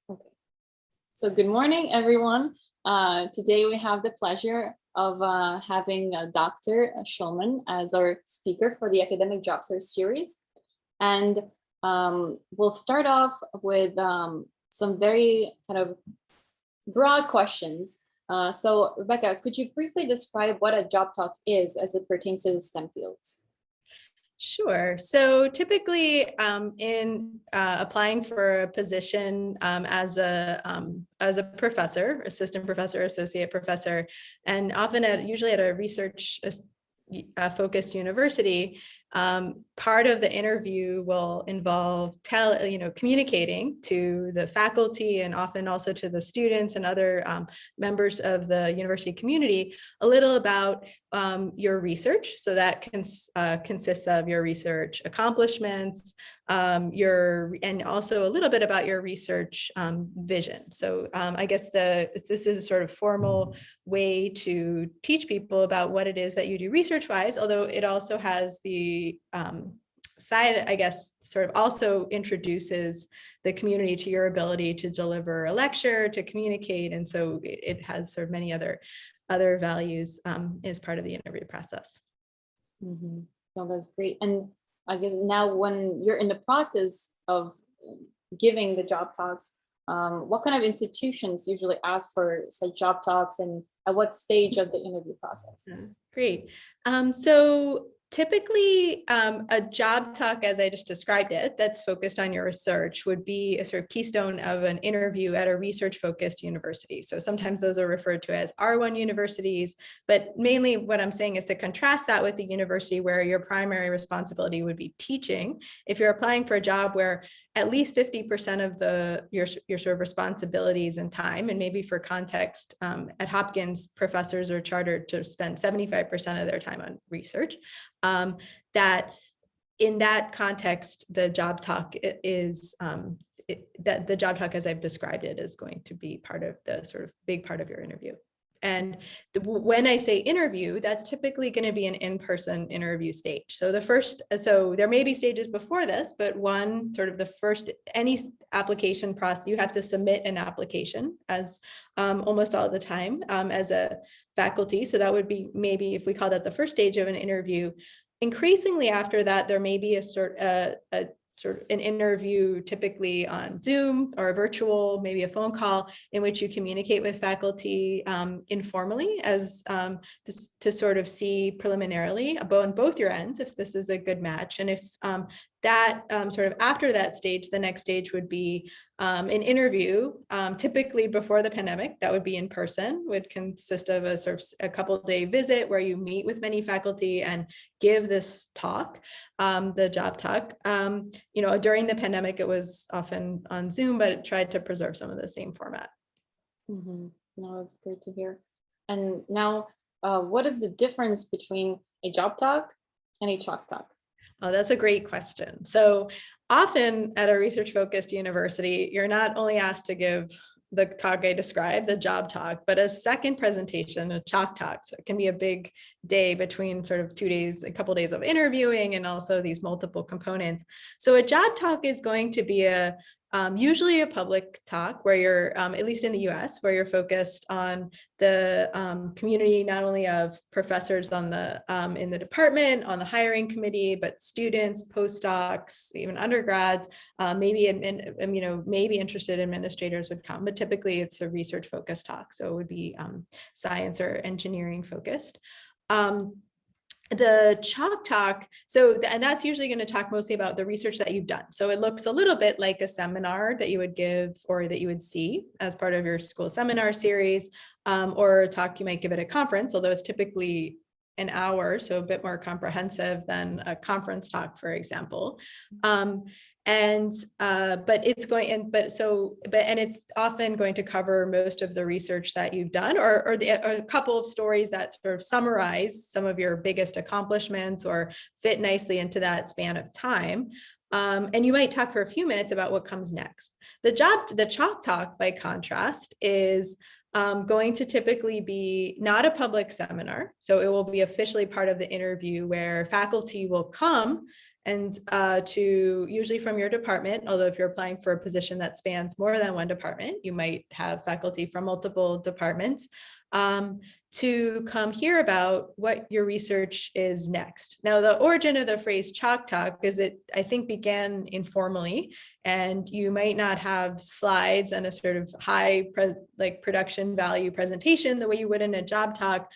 Okay. So good morning, everyone. Today we have the pleasure of having Dr. Schulman as our speaker for the Academic Job Search Series. And we'll start off with some very kind of broad questions. So Rebecca, could you briefly describe what a job talk is as it pertains to the STEM fields? Sure. So typically in applying for a position as a professor, assistant professor, associate professor, and often usually at a research focused university, part of the interview will involve communicating to the faculty and often also to the students and other members of the university community a little about your research. So that consists of your research accomplishments, and also a little bit about your research vision. So I guess this is a sort of formal way to teach people about what it is that you do research-wise, although it also has the side, I guess, sort of also introduces the community to your ability to deliver a lecture, to communicate. And so it has sort of many other values as part of the interview process. Mm-hmm. So that's great. And I guess now when you're in the process of giving the job talks, what kind of institutions usually ask for such job talks and at what stage of the interview process? Great. So typically, a job talk, as I just described it, that's focused on your research would be a sort of keystone of an interview at a research-focused university. So sometimes those are referred to as R1 universities, but mainly what I'm saying is to contrast that with the university where your primary responsibility would be teaching. If you're applying for a job where at least 50% of your sort of responsibilities and time, and maybe for context, at Hopkins, professors are chartered to spend 75% of their time on research. That in that context, the job talk is that the job talk, as I've described it, is going to be part of the sort of big part of your interview. And when I say interview, that's typically going to be an in-person interview stage. So there may be stages before this, but one sort of the first, any application process, you have to submit an application as almost all the time as a faculty. So that would be maybe, if we call that the first stage of an interview. Increasingly after that, there may be a sort of an interview, typically on Zoom or a virtual, maybe a phone call, in which you communicate with faculty informally as to sort of see preliminarily on both your ends if this is a good match. And if that sort of after that stage, the next stage would be an interview, typically before the pandemic, that would be in person, would consist of a sort of a couple-day visit where you meet with many faculty and give this talk, the job talk. During the pandemic, it was often on Zoom, but it tried to preserve some of the same format. Mm-hmm. No, that's great to hear. And now, what is the difference between a job talk and a chalk talk? Oh, that's a great question. So often at a research-focused university, you're not only asked to give the talk I described, the job talk, but a second presentation, a chalk talk. So it can be a big day between sort of 2 days, a couple of days of interviewing and also these multiple components. So a job talk is going to be usually a public talk where you're, at least in the US, where you're focused on the community, not only of professors in the department, on the hiring committee, but students, postdocs, even undergrads, maybe interested administrators would come, but typically it's a research focused talk. So it would be science or engineering focused. The chalk talk, and that's usually going to talk mostly about the research that you've done. So it looks a little bit like a seminar that you would give or that you would see as part of your school seminar series, or a talk you might give at a conference, although it's typically an hour, so a bit more comprehensive than a conference talk, for example. It's often going to cover most of the research that you've done, or a couple of stories that sort of summarize some of your biggest accomplishments or fit nicely into that span of time. And you might talk for a few minutes about what comes next. The chalk talk, by contrast, is going to typically be not a public seminar. So it will be officially part of the interview where faculty will come and to usually from your department, although if you're applying for a position that spans more than one department, you might have faculty from multiple departments, to come hear about what your research is next. Now, the origin of the phrase chalk talk is it, I think, began informally, and you might not have slides and a sort of high production value presentation the way you would in a job talk.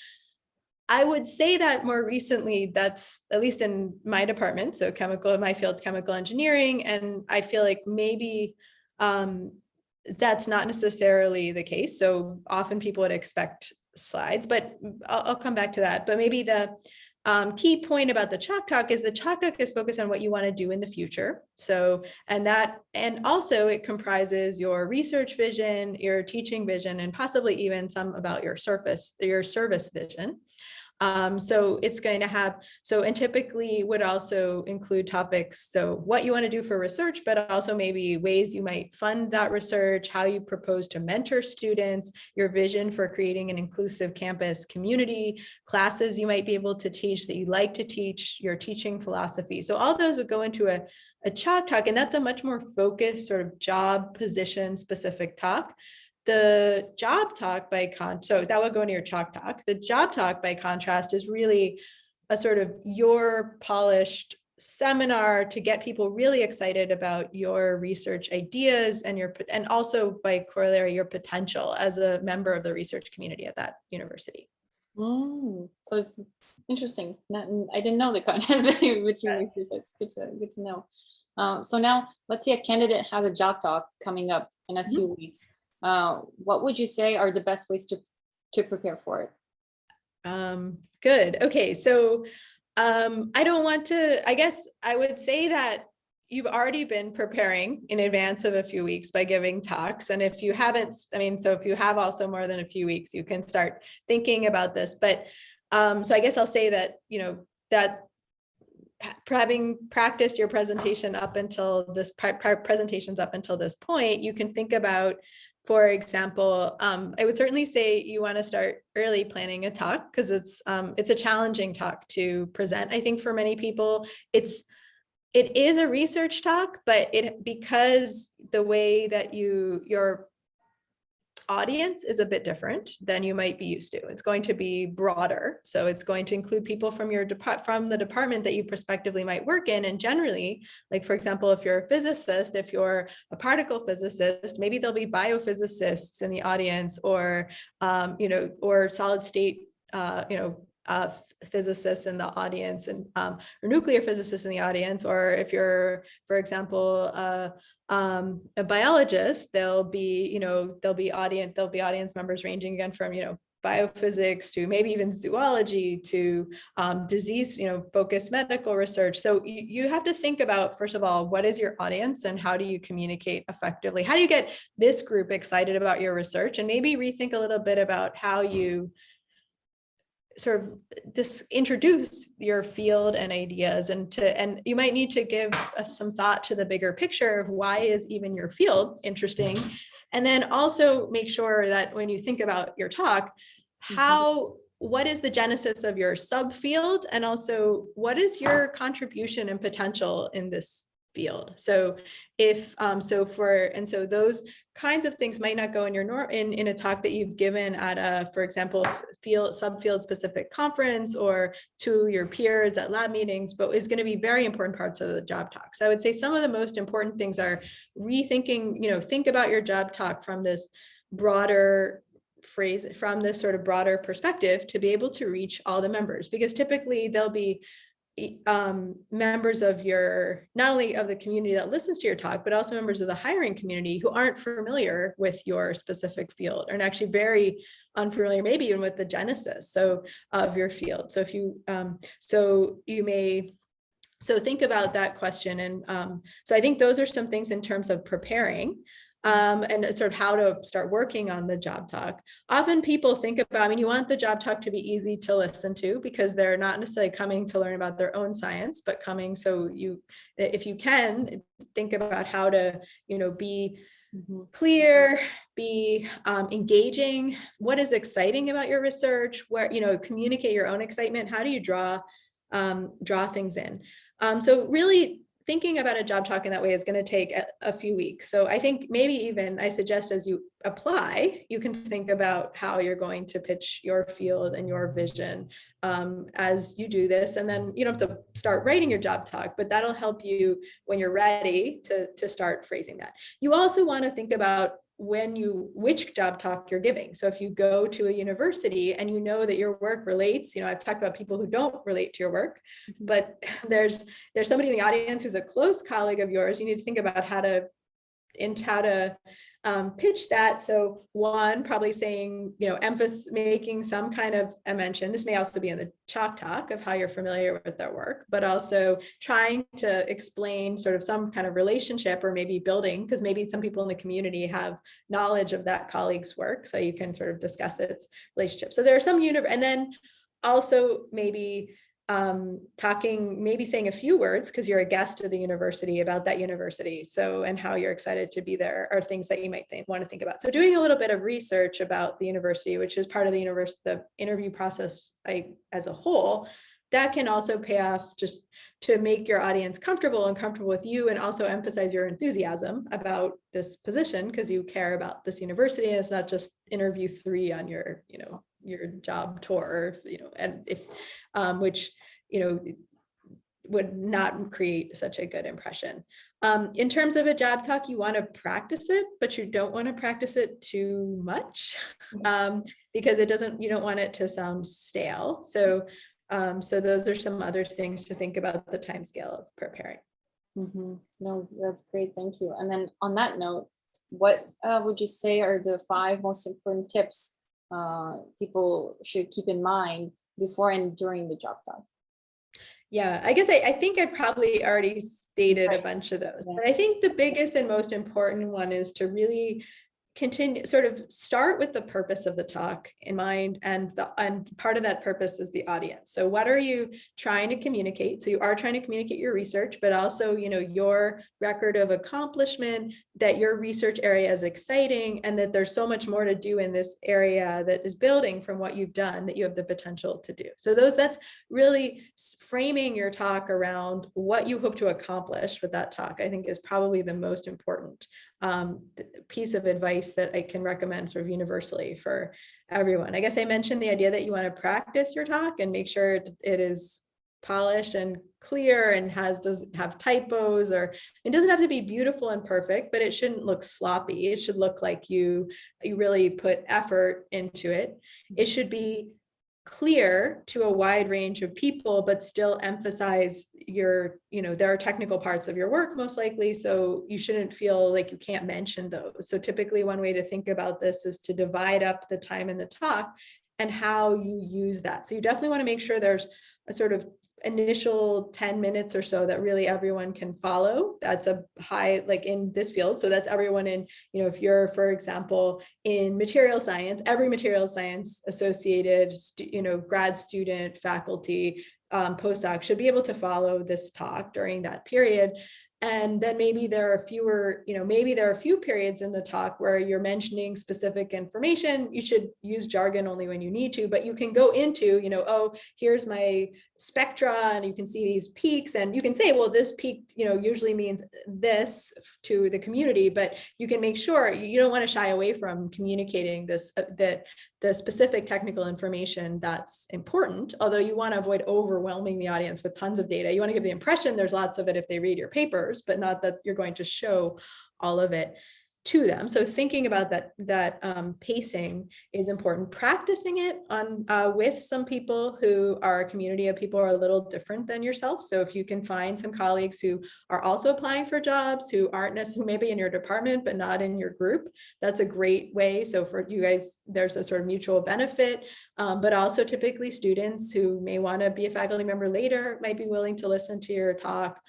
I would say that more recently, that's at least in my department, so my field, chemical engineering, and I feel like maybe that's not necessarily the case. So often people would expect slides, but I'll come back to that. But maybe the key point about the chalk talk is the chalk talk is focused on what you want to do in the future. So, and also it comprises your research vision, your teaching vision, and possibly even some about your service vision. So it's going to have, and typically would also include topics, so what you want to do for research, but also maybe ways you might fund that research, how you propose to mentor students, your vision for creating an inclusive campus community, classes you might be able to teach that you like to teach, your teaching philosophy. So all those would go into a chalk talk, and that's a much more focused sort of job position specific talk. The job talk so that would go into your chalk talk. The job talk by contrast is really a sort of your polished seminar to get people really excited about your research ideas and also by corollary, your potential as a member of the research community at that university. So it's interesting. I didn't know the contrast between which universities. It's good to know. So now let's say a candidate has a job talk coming up in a few weeks. What would you say are the best ways to prepare for it? Good. Okay. So I guess I would say that you've already been preparing in advance of a few weeks by giving talks. And if you haven't, so if you have also more than a few weeks, you can start thinking about this. But so I guess I'll say that, that having practiced your presentation up until this presentations up until this point, you can think about, for example, I would certainly say you want to start early planning a talk, because it's a challenging talk to present. I think for many people, it is a research talk, but because the way that your audience is a bit different than you might be used to. It's going to be broader. So it's going to include people from from the department that you prospectively might work in. And generally, like, for example, if you're a physicist, if you're a particle physicist, maybe there'll be biophysicists in the audience, or, or solid state, physicists in the audience, and or nuclear physicists in the audience. Or if you're, for example, a biologist, there'll be audience members ranging again from, biophysics to maybe even zoology to disease, focused medical research. So you have to think about, first of all, what is your audience and how do you communicate effectively? How do you get this group excited about your research? And maybe rethink a little bit about how you sort of introduce your field and ideas, and you might need to give some thought to the bigger picture of why is even your field interesting. And then also make sure that when you think about your talk, what is the genesis of your subfield, and also what is your contribution and potential in this field. So if so those kinds of things might not go in your in a talk that you've given at a, for example, subfield specific conference or to your peers at lab meetings, but is going to be very important parts of the job talk. So I would say some of the most important things are rethinking, think about your job talk from this broader phrase, from this sort of broader perspective, to be able to reach all the members, because typically there'll be members of not only of the community that listens to your talk, but also members of the hiring community who aren't familiar with your specific field, and actually very unfamiliar, maybe even with the genesis of your field. So if you, think about that question. And so I think those are some things in terms of preparing. And sort of how to start working on the job talk. Often people think about, you want the job talk to be easy to listen to, because they're not necessarily coming to learn about their own science, but coming, if you can, think about how to, be clear, be engaging, what is exciting about your research, where, communicate your own excitement, how do you draw things in. So really thinking about a job talk in that way is going to take a few weeks. So I think maybe even I suggest as you apply, you can think about how you're going to pitch your field and your vision as you do this. And then you don't have to start writing your job talk, but that'll help you when you're ready to start phrasing that. You also want to think about which job talk you're giving. So if you go to a university and you know that your work relates, I've talked about people who don't relate to your work, but there's somebody in the audience who's a close colleague of yours. You need to think about how to pitch that. So one, probably saying, making some kind of a mention. This may also be in the chalk talk of how you're familiar with their work, but also trying to explain sort of some kind of relationship or maybe building, because maybe some people in the community have knowledge of that colleague's work. So you can sort of discuss its relationship. So there are some and then also maybe maybe saying a few words because you're a guest of the university about that university. So, and how you're excited to be there are things that you might want to think about. So doing a little bit of research about the university, which is part of the interview process as a whole, that can also pay off just to make your audience comfortable with you, and also emphasize your enthusiasm about this position because you care about this university. And it's not just interview 3 on your, your job tour, and if, which, would not create such a good impression. In terms of a job talk, you want to practice it, but you don't want to practice it too much because you don't want it to sound stale. So those are some other things to think about the time scale of preparing. Mm-hmm. No, that's great. Thank you. And then on that note, what would you say are the 5 most important tips people should keep in mind before and during the job talk? Yeah, I guess I think I probably already stated a bunch of those, but I think the biggest and most important one is to really sort of start with the purpose of the talk in mind, and part of that purpose is the audience. So what are you trying to communicate? So you are trying to communicate your research, but also, your record of accomplishment, that your research area is exciting, and that there's so much more to do in this area that is building from what you've done that you have the potential to do. So that's really framing your talk around what you hope to accomplish with that talk, I think is probably the most important piece of advice that I can recommend sort of universally for everyone. I guess I mentioned the idea that you want to practice your talk and make sure it is polished and clear and doesn't have typos, or it doesn't have to be beautiful and perfect, but it shouldn't look sloppy. It should look like you really put effort into it. It should be clear to a wide range of people, but still emphasize there are technical parts of your work most likely, so you shouldn't feel like you can't mention those. So typically one way to think about this is to divide up the time in the talk and how you use that. So you definitely want to make sure there's a sort of initial 10 minutes or so that really everyone can follow. That's a high, like in this field. So that's everyone in, if you're, for example, in material science, every material science associated, grad student, faculty, postdoc should be able to follow this talk during that period. And then maybe there are a few periods in the talk where you're mentioning specific information. You should use jargon only when you need to, but you can go into, oh, here's my spectra, and you can see these peaks, and you can say, well, this peak, usually means this to the community, but you can make sure you don't want to shy away from communicating this, the specific technical information that's important, although you want to avoid overwhelming the audience with tons of data. You want to give the impression there's lots of it if they read your papers, but not that you're going to show all of it to them. So thinking about that pacing is important. Practicing it on with some people who are a community of people who are a little different than yourself. So if you can find some colleagues who are also applying for jobs, who aren't necessarily maybe in your department, but not in your group, that's a great way. So for you guys, there's a sort of mutual benefit, but also typically students who may want to be a faculty member later might be willing to listen to your talk.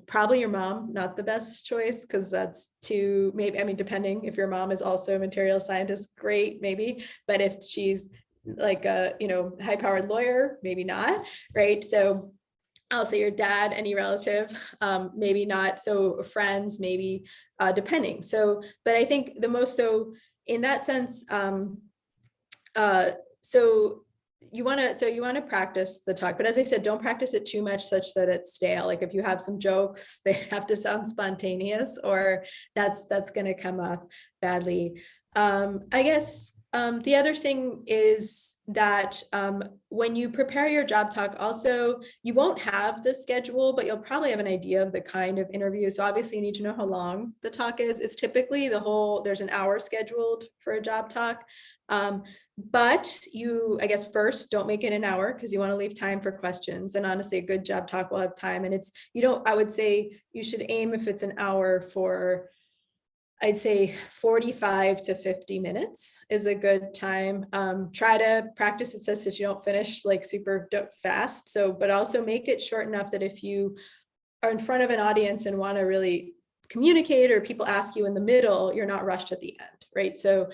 Probably your mom, not the best choice, because that's too, maybe, I mean, depending if your mom is also a material scientist, great, maybe, but if she's like a, high-powered lawyer, maybe not, right? So I'll say your dad, any relative, maybe not, so friends, maybe, depending. So, but I think so in that sense, so you want to practice the talk, but as I said, don't practice it too much such that it's stale. Like if you have some jokes, they have to sound spontaneous, or that's going to come off badly. I guess the other thing is that when you prepare your job talk, also, you won't have the schedule, but you'll probably have an idea of the kind of interview. So obviously you need to know how long the talk is. It's typically there's an hour scheduled for a job talk. But I guess first, don't make it an hour because you want to leave time for questions. And honestly, a good job talk will have time. And I would say you should aim, if it's an hour, for, I'd say 45 to 50 minutes is a good time. Try to practice it so that you don't finish like super fast. But also make it short enough that if you are in front of an audience and want to really communicate, or people ask you in the middle, you're not rushed at the end, right? So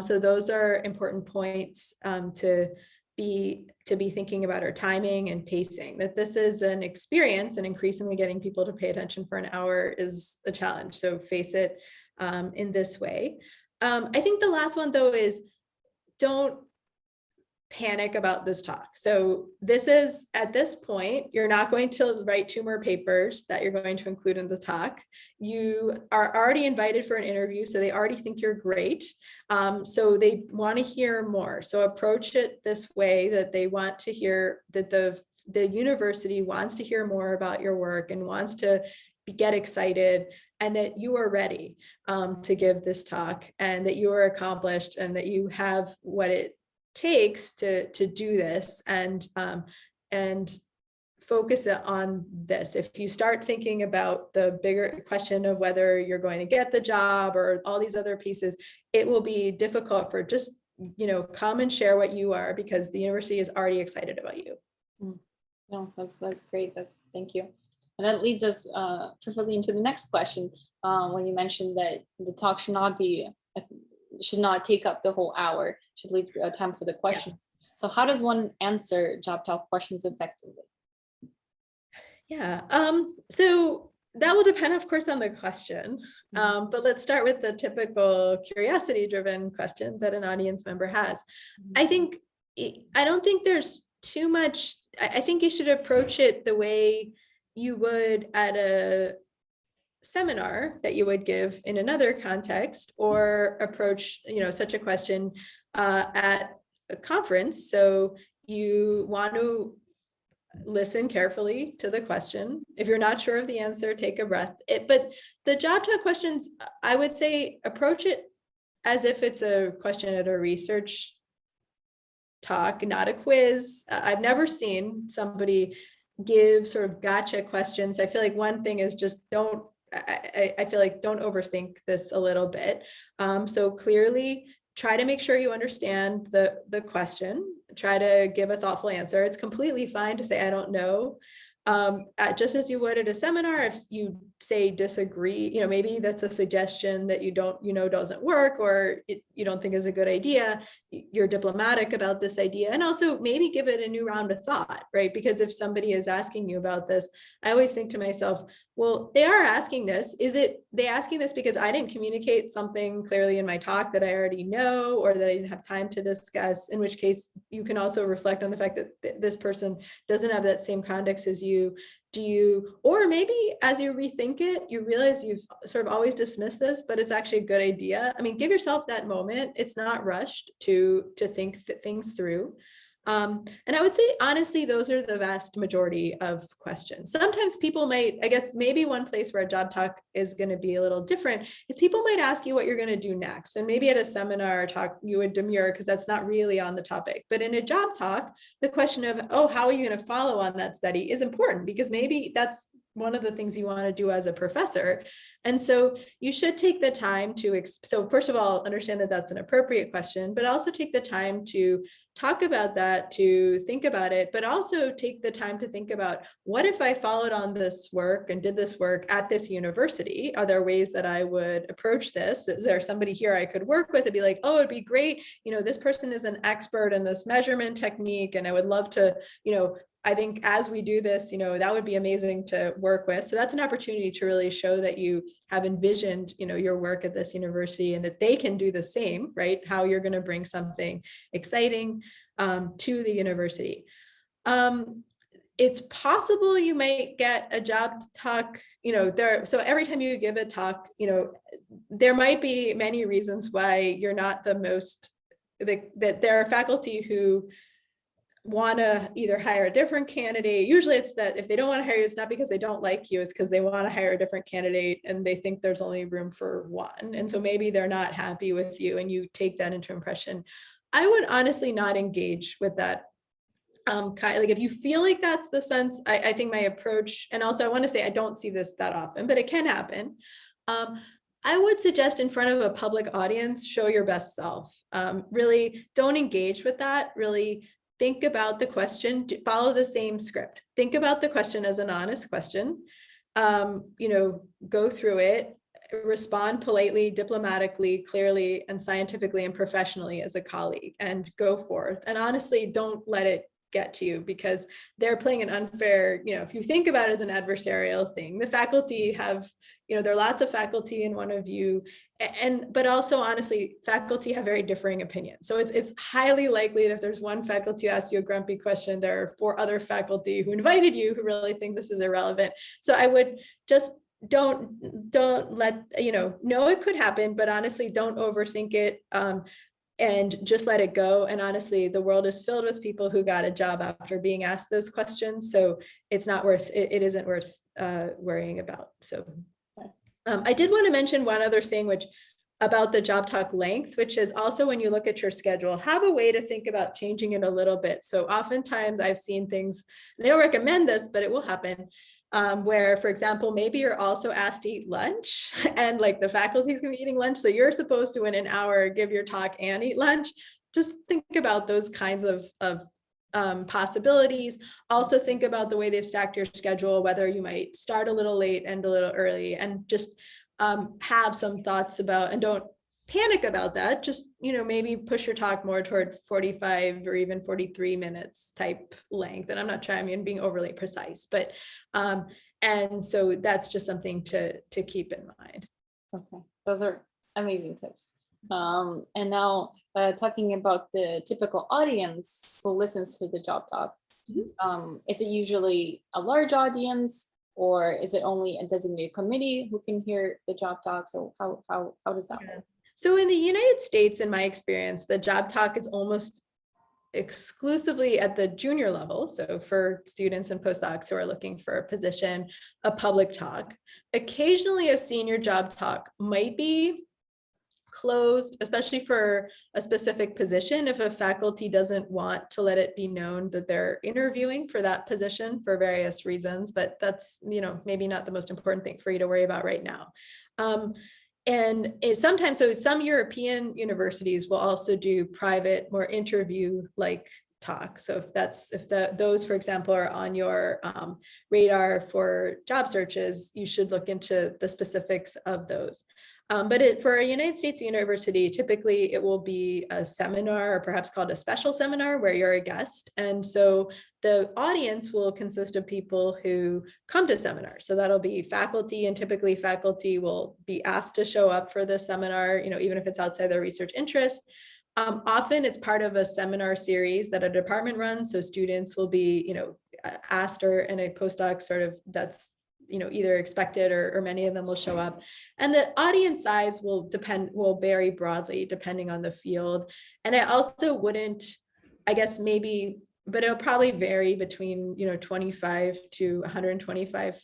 those are important points to be thinking about, our timing and pacing, that this is an experience, and increasingly getting people to pay attention for an hour is a challenge. So face it in this way. I think the last one though is, don't panic about this talk. So at this point, you're not going to write 2 more papers that you're going to include in the talk. You are already invited for an interview, so they already think you're great. So they want to hear more. So approach it this way, that they want to hear, that the university wants to hear more about your work and wants to get excited, and that you are ready to give this talk, and that you are accomplished, and that you have what it takes to do this, and focus on this. If you start thinking about the bigger question of whether you're going to get the job or all these other pieces, it will be difficult. For just, come and share what you are, because the university is already excited about you. No, that's great. Thank you. And that leads us perfectly into the next question. When you mentioned that the talk should not take up the whole hour, should leave time for the questions. Yeah. So how does one answer job talk questions effectively? Yeah, so that will depend, of course, on the question. But let's start with the typical curiosity-driven question that an audience member has. I don't think there's too much. I think you should approach it the way you would at a seminar that you would give in another context, or approach such a question at a conference. So you want to listen carefully to the question. If you're not sure of the answer, take a breath. But the job talk questions, I would say, approach it as if it's a question at a research talk, not a quiz. I've never seen somebody give sort of gotcha questions. I feel like one thing is just don't overthink this a little bit. So clearly try to make sure you understand the question, try to give a thoughtful answer. It's completely fine to say, I don't know. Just as you would at a seminar, if you say disagree, maybe that's a suggestion that you don't, doesn't work, or you don't think is a good idea. You're diplomatic about this idea, and also maybe give it a new round of thought, right? Because if somebody is asking you about this, I always think to myself, well, they are asking this. Is they asking this because I didn't communicate something clearly in my talk that I already know, or that I didn't have time to discuss? In which case, you can also reflect on the fact that this person doesn't have that same context as you. Or maybe as you rethink it, you realize you've sort of always dismissed this, but it's actually a good idea. I mean, give yourself that moment. It's not rushed to think things through. And I would say, honestly, those are the vast majority of questions. Sometimes people might, I guess maybe one place where a job talk is going to be a little different is people might ask you what you're going to do next. And maybe at a seminar talk, you would demur because that's not really on the topic. But in a job talk, the question of, oh, how are you going to follow on that study is important, because maybe that's one of the things you want to do as a professor. And so you should take the time to, so first of all, understand that that's an appropriate question, but also take the time to talk about that, to think about it, but also take the time to think about, what if I followed on this work and did this work at this university? Are there ways that I would approach this? Is there somebody here I could work with and be like, oh, it'd be great, this person is an expert in this measurement technique, and I would love to, I think as we do this, that would be amazing to work with. So that's an opportunity to really show that you have envisioned, your work at this university and that they can do the same, right? How you're going to bring something exciting to the university. It's possible you might get a job talk, so every time you give a talk, there might be many reasons why you're not the most, that there are faculty who want to either hire a different candidate. Usually it's that if they don't want to hire you, it's not because they don't like you, it's because they want to hire a different candidate and they think there's only room for one. And so maybe they're not happy with you and you take that into impression. I would honestly not engage with that. Like if you feel like that's the sense, I think my approach, and also I want to say, I don't see this that often, but it can happen. I would suggest in front of a public audience, show your best self. Really don't engage with that. Really think about the question, follow the same script. Think about the question as an honest question. Go through it, respond politely, diplomatically, clearly, and scientifically and professionally as a colleague, and go forth. And honestly, don't let it get to you, because they're playing an unfair, if you think about it as an adversarial thing, the faculty have, there are lots of faculty in one of you, but also honestly, faculty have very differing opinions. So it's highly likely that if there's one faculty who asks you a grumpy question, there are 4 other faculty who invited you who really think this is irrelevant. So I would just don't let, know it could happen, but honestly, don't overthink it. And just let it go. And honestly, the world is filled with people who got a job after being asked those questions. So it's not worth, it isn't worth worrying about. So I did want to mention one other thing, which about the job talk length, which is also when you look at your schedule, have a way to think about changing it a little bit. So oftentimes I've seen things, and I don't recommend this, but it will happen, where, for example, maybe you're also asked to eat lunch and like the faculty is going to be eating lunch. So you're supposed to, in an hour, give your talk and eat lunch. Just think about those kinds of possibilities. Also think about the way they've stacked your schedule, whether you might start a little late, end a little early, and just have some thoughts about, and don't panic about that. Just, maybe push your talk more toward 45 or even 43 minutes type length. And I'm not trying, being overly precise, but, and so that's just something to keep in mind. Okay, those are amazing tips. And now talking about the typical audience who listens to the job talk, is it usually a large audience, or is it only a designated committee who can hear the job talk? So how does that work? So in the United States, in my experience, the job talk is almost exclusively at the junior level. So for students and postdocs who are looking for a position, a public talk. Occasionally a senior job talk might be closed, especially for a specific position, if a faculty doesn't want to let it be known that they're interviewing for that position for various reasons, but that's, maybe not the most important thing for you to worry about right now. And sometimes, so some European universities will also do private, more interview-like talk. So if those, for example, are on your radar for job searches, you should look into the specifics of those. But for a United States university, typically it will be a seminar, or perhaps called a special seminar, where you're a guest. And so the audience will consist of people who come to seminars. So that'll be faculty, and typically faculty will be asked to show up for the seminar, even if it's outside their research interest. Often it's part of a seminar series that a department runs. So students will be, asked, or in a postdoc sort of, that's either expected, or many of them will show up. And the audience size will vary broadly depending on the field. And I also wouldn't, I guess maybe, but it'll probably vary between 25 to 125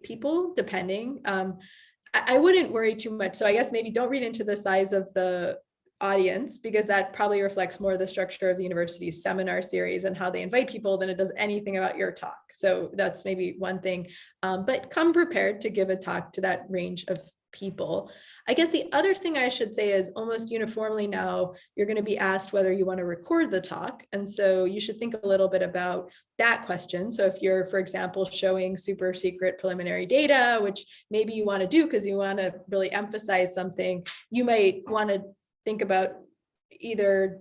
people depending. I wouldn't worry too much. So I guess maybe don't read into the size of the audience, because that probably reflects more the structure of the university's seminar series and how they invite people than it does anything about your talk. So that's maybe one thing, but come prepared to give a talk to that range of people. I guess the other thing I should say is almost uniformly now, you're going to be asked whether you want to record the talk. And so you should think a little bit about that question. So if you're, for example, showing super secret preliminary data, which maybe you want to do because you want to really emphasize something, you might want to think about either,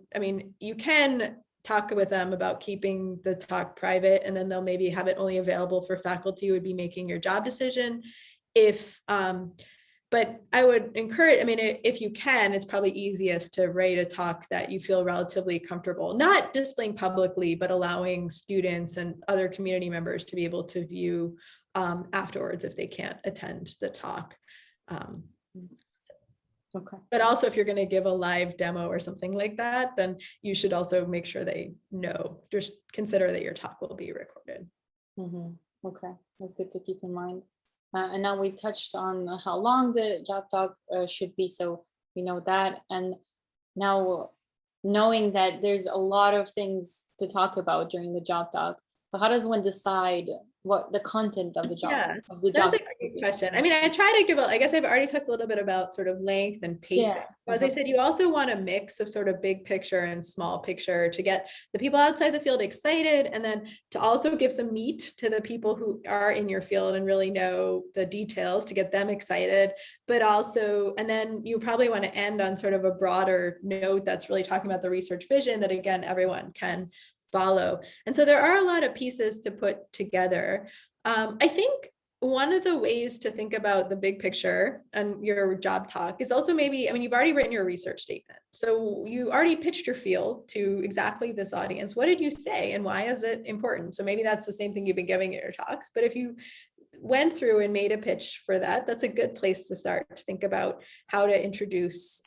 you can talk with them about keeping the talk private, and then they'll maybe have it only available for faculty who would be making your job decision. If but I would encourage, I mean, if you can, it's probably easiest to write a talk that you feel relatively comfortable, not displaying publicly, but allowing students and other community members to be able to view afterwards if they can't attend the talk. Okay. But also, if you're going to give a live demo or something like that, then you should also make sure they know, just consider that your talk will be recorded. Okay, that's good to keep in mind. And now we touched on how long the job talk should be, so we know that. And now knowing that there's a lot of things to talk about during the job talk, so how does one decide what the content of the job? That's a great question. I mean, I try to give I guess I've already talked a little bit about sort of length and pacing. So as I said, you also want a mix of sort of big picture and small picture to get the people outside the field excited, and then to also give some meat to the people who are in your field and really know the details to get them excited. But also, and then you probably want to end on sort of a broader note that's really talking about the research vision that, again, everyone can follow. And so there are a lot of pieces to put together. I think one of the ways to think about the big picture and your job talk is also maybe, I mean, you've already written your research statement. So you already pitched your field to exactly this audience. What did you say and why is it important? So maybe that's the same thing you've been giving at your talks. But if you went through and made a pitch for that, that's a good place to start to think about how to introduce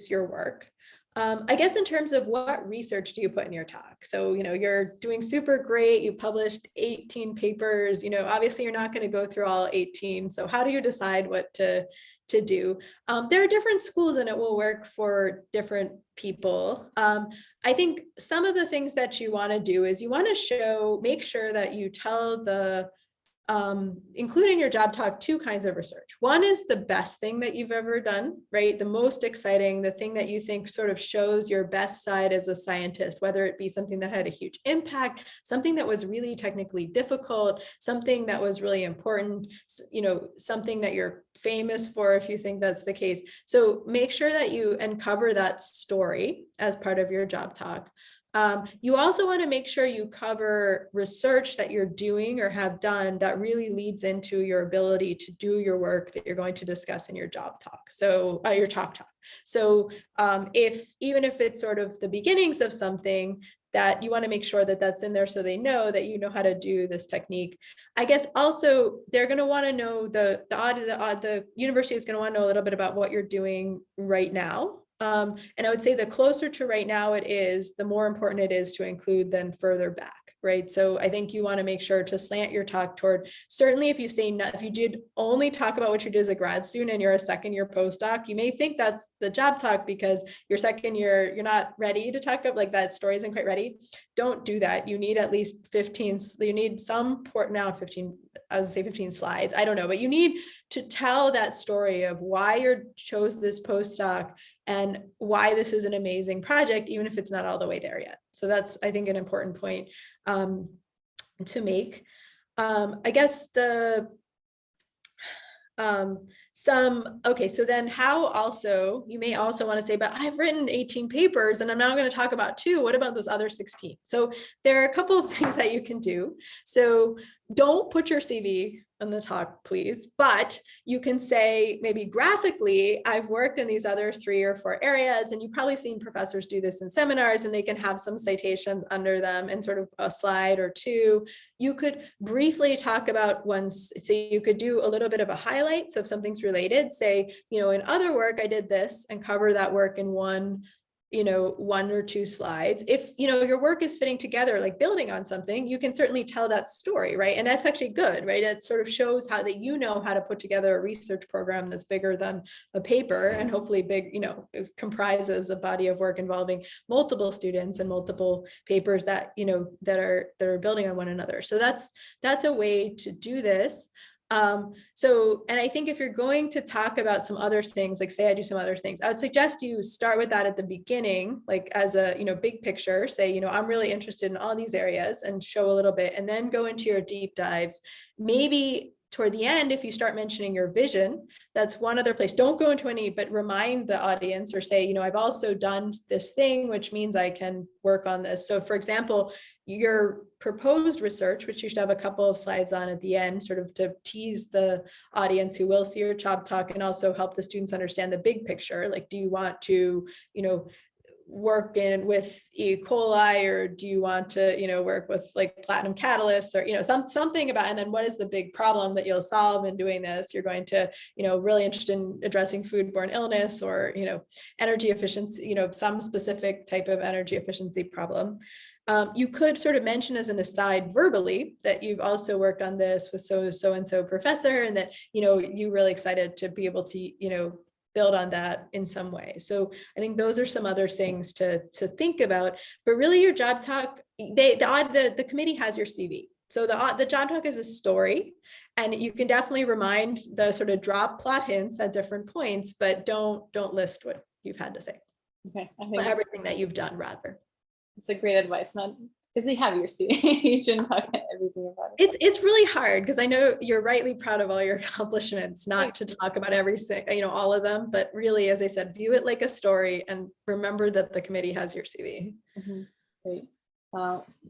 your work. I guess in terms of what research do you put in your talk? So, you're doing super great. You published 18 papers, obviously you're not going to go through all 18. So how do you decide what to do? There are different schools and it will work for different people. I think some of the things that you want to do is you want to make sure that you tell include in your job talk two kinds of research. One is the best thing that you've ever done, right? The most exciting, the thing that you think sort of shows your best side as a scientist, whether it be something that had a huge impact, something that was really technically difficult, something that was really important, something that you're famous for if you think that's the case. So make sure that you cover that story as part of your job talk. You also want to make sure you cover research that you're doing or have done that really leads into your ability to do your work that you're going to discuss in your job talk. So your talk. So even if it's sort of the beginnings of something, that you want to make sure that that's in there so they know that you know how to do this technique. I guess also they're going to want to know the university is going to want to know a little bit about what you're doing right now. And I would say the closer to right now it is, the more important it is to include then further back, right? So I think you want to make sure to slant your talk toward, certainly if you did only talk about what you did as a grad student and you're a second year postdoc, you may think that's the job talk because your second year, you're not ready to talk about, like, that story isn't quite ready. Don't do that. You need at least 15, you need some port now 15, I would say 15 slides. I don't know, but you need to tell that story of why you chose this postdoc and why this is an amazing project, even if it's not all the way there yet. So that's, I think, an important point to make. I guess so then how also, you may also want to say, but I've written 18 papers and I'm now going to talk about 2. What about those other 16? So there are a couple of things that you can do. So don't put your CV on the talk, please, but you can say maybe graphically, I've worked in these other 3 or 4 areas, and you've probably seen professors do this in seminars, and they can have some citations under them and sort of a slide or 2. You could briefly talk about ones, so you could do a little bit of a highlight. So if something's related, say, in other work, I did this, and cover that work in one or 2 slides. If, your work is fitting together, like building on something, you can certainly tell that story, right? And that's actually good, right? It sort of shows how that how to put together a research program that's bigger than a paper, and hopefully big, it comprises a body of work involving multiple students and multiple papers that, that are building on one another. So that's a way to do this. And I think if you're going to talk about some other things, like say I do some other things, I would suggest you start with that at the beginning, like as a, big picture, say, I'm really interested in all these areas, and show a little bit, and then go into your deep dives, maybe toward the end, if you start mentioning your vision, that's one other place. Don't go into any, but remind the audience or say, I've also done this thing, which means I can work on this. So for example, your proposed research, which you should have a couple of slides on at the end, sort of to tease the audience who will see your job talk and also help the students understand the big picture. Like, do you want to, work with E. coli, or do you want to, work with like platinum catalysts, or, something about, and then what is the big problem that you'll solve in doing this? You're going to, really interested in addressing foodborne illness or, energy efficiency, some specific type of energy efficiency problem. You could sort of mention as an aside verbally that you've also worked on this with so-and-so professor, and that, you're really excited to be able to, build on that in some way. So I think those are some other things to think about, but really your job talk, the committee has your CV. So the job talk is a story, and you can definitely remind the sort of drop plot hints at different points, but don't list what you've had to say. Okay. Or everything that you've done, rather. It's a great advice, not because they have your CV. You shouldn't talk everything about it. It's really hard because I know you're rightly proud of all your accomplishments, not to talk about all of them, but really, as I said, view it like a story and remember that the committee has your CV. Mm-hmm. Great.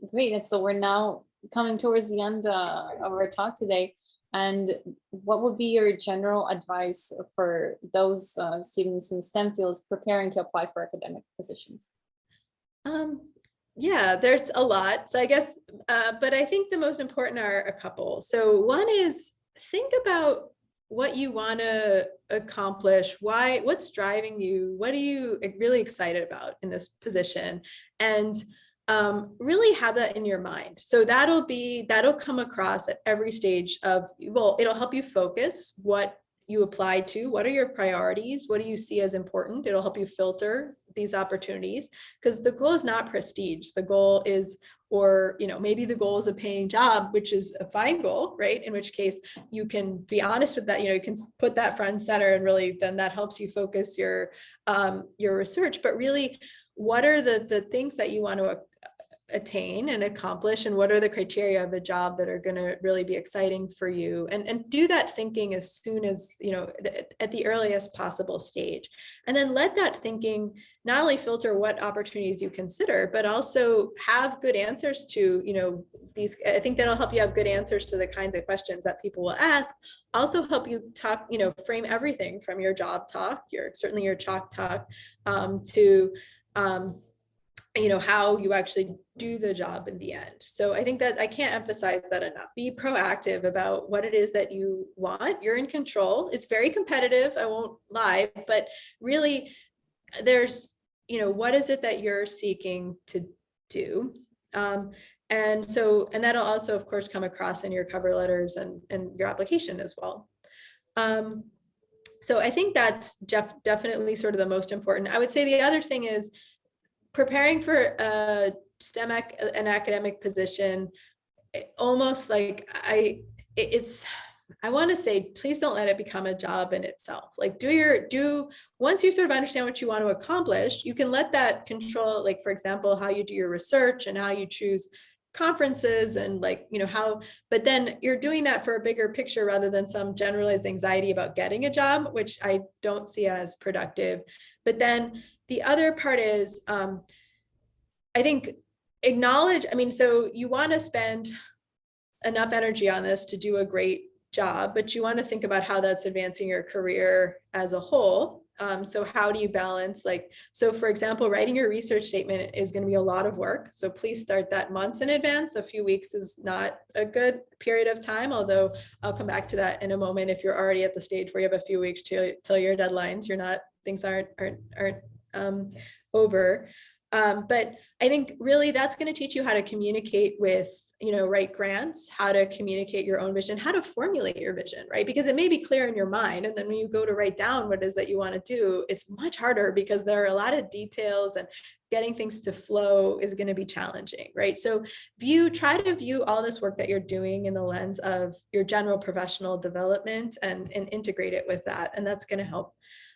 Great. And so we're now coming towards the end of our talk today. And what would be your general advice for those students in STEM fields preparing to apply for academic positions? Yeah, there's a lot. So I guess, but I think the most important are a couple. So one is think about what you want to accomplish, what's driving you, what are you really excited about in this position, and really have that in your mind. So that'll come across at every stage of, it'll help you focus what you apply to, what are your priorities, what do you see as important. It'll help you filter these opportunities, because the goal is not prestige. The goal is, or maybe the goal is a paying job, which is a fine goal, right? In which case you can be honest with that, you can put that front and center, and really then that helps you focus your research. But really, what are the things that you want to attain and accomplish, and what are the criteria of a job that are going to really be exciting for you, and do that thinking as soon as, at the earliest possible stage. And then let that thinking not only filter what opportunities you consider, but also have good answers to, these. I think that'll help you have good answers to the kinds of questions that people will ask. Also help you talk, frame everything from your job talk, certainly your chalk talk, to how you actually do the job in the end. So I think that I can't emphasize that enough. Be proactive about what it is that you want. You're in control. It's very competitive, I won't lie, but really there's, what is it that you're seeking to do? And that'll also, of course, come across in your cover letters and your application as well. So I think that's definitely sort of the most important. I would say the other thing is preparing for a STEM an academic position, almost like I want to say, please don't let it become a job in itself. Like once you sort of understand what you want to accomplish, you can let that control, like, for example, how you do your research and how you choose conferences and but then you're doing that for a bigger picture rather than some generalized anxiety about getting a job, which I don't see as productive. But then the other part is, I think, acknowledge, so you want to spend enough energy on this to do a great job, but you want to think about how that's advancing your career as a whole. So how do you balance, so for example, writing your research statement is going to be a lot of work. So please start that months in advance. A few weeks is not a good period of time, although I'll come back to that in a moment. If you're already at the stage where you have a few weeks till your deadlines, things aren't over. But I think really that's going to teach you how to communicate with, write grants, how to communicate your own vision, how to formulate your vision, right? Because it may be clear in your mind. And then when you go to write down what it is that you want to do, it's much harder because there are a lot of details, and getting things to flow is going to be challenging, right? So try to view all this work that you're doing in the lens of your general professional development and integrate it with that. And that's going to help.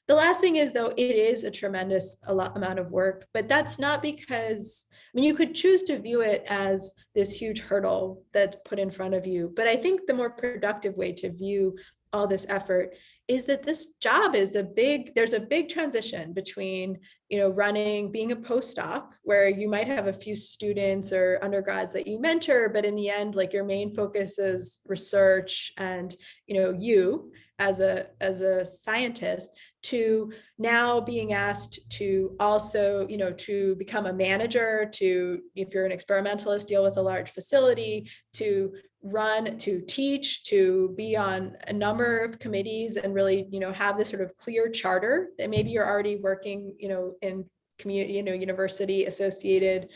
The last thing is, though, it is a tremendous amount of work, but that's not because mean, you could choose to view it as this huge hurdle that's put in front of you, but I think the more productive way to view all this effort is that this job is there's a big transition between, being a postdoc, where you might have a few students or undergrads that you mentor, but in the end, like, your main focus is research and, you as a scientist, to now being asked to also, to become a manager, to, if you're an experimentalist, deal with a large facility, to teach, to be on a number of committees, and really, have this sort of clear charter that maybe you're already working, in community, university associated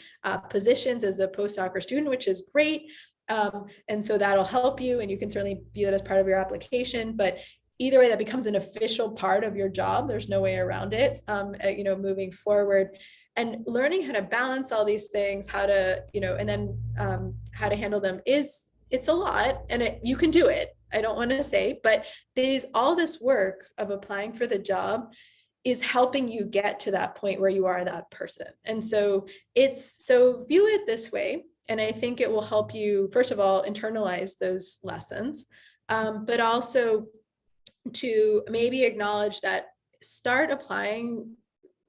positions as a postdoc or student, which is great. And so that'll help you, and you can certainly view that as part of your application. But either way, that becomes an official part of your job. There's no way around it, moving forward. And learning how to balance all these things, how to, and then how to handle them it's a lot, and you can do it. I don't want to say, but all this work of applying for the job is helping you get to that point where you are that person. And so view it this way. And I think it will help you, first of all, internalize those lessons, but also to maybe acknowledge that start applying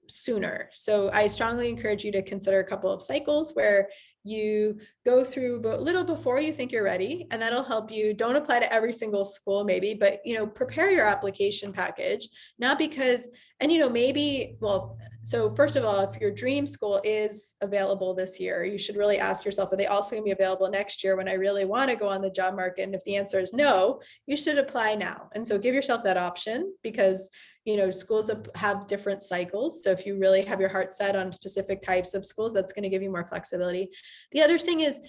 sooner. So I strongly encourage you to consider a couple of cycles where you go through a little before you think you're ready, and that'll help you. Don't apply to every single school maybe, but prepare your application package, not because, and maybe, well, so first of all, if your dream school is available this year, you should really ask yourself, are they also gonna be available next year when I really want to go on the job market? And if the answer is no, you should apply now. And so give yourself that option, because schools have different cycles. So if you really have your heart set on specific types of schools, that's going to give you more flexibility. The other thing is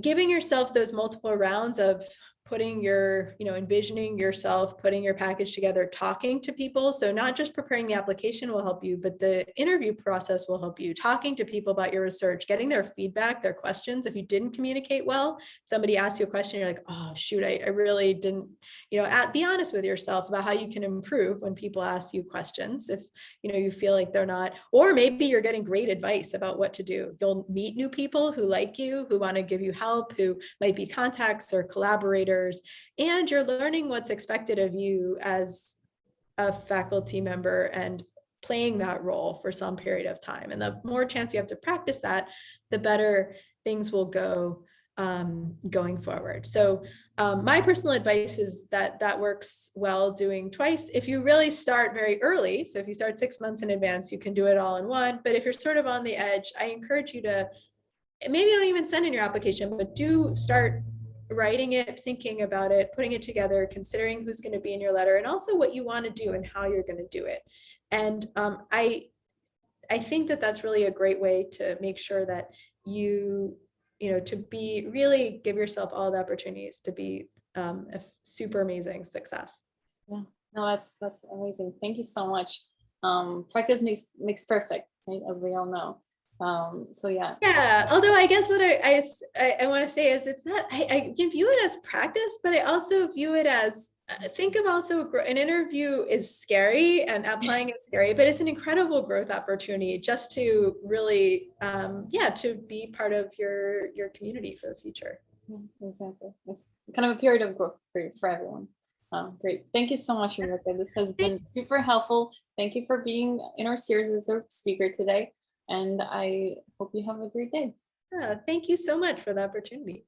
giving yourself those multiple rounds of putting your, envisioning yourself, putting your package together, talking to people. So not just preparing the application will help you, but the interview process will help you. Talking to people about your research, getting their feedback, their questions. If you didn't communicate well, somebody asks you a question, you're like, oh shoot, I really didn't, be honest with yourself about how you can improve when people ask you questions. If, you feel like they're not, or maybe you're getting great advice about what to do. You'll meet new people who like you, who want to give you help, who might be contacts or collaborators, and you're learning what's expected of you as a faculty member and playing that role for some period of time. And the more chance you have to practice that, the better things will go going forward. So my personal advice is that works well doing twice. If you really start very early, so if you start 6 months in advance, you can do it all in one. But if you're sort of on the edge, I encourage you to maybe don't even send in your application, but do start writing it, thinking about it, putting it together, considering who's going to be in your letter, and also what you want to do and how you're going to do it. And I think that that's really a great way to make sure that to be really give yourself all the opportunities to be a super amazing success. Yeah, no, that's amazing. Thank you so much. Practice makes perfect, right? As we all know. So yeah. Although I guess what I want to say is it's not, I can view it as practice, but I also view it as think of also an interview is scary and applying is scary, but it's an incredible growth opportunity just to really to be part of your community for the future. Yeah, exactly. It's kind of a period of growth for everyone. Great. Thank you so much, Rebecca. This has been super helpful. Thank you for being in our series as a speaker today. And I hope you have a great day. Thank you so much for the opportunity.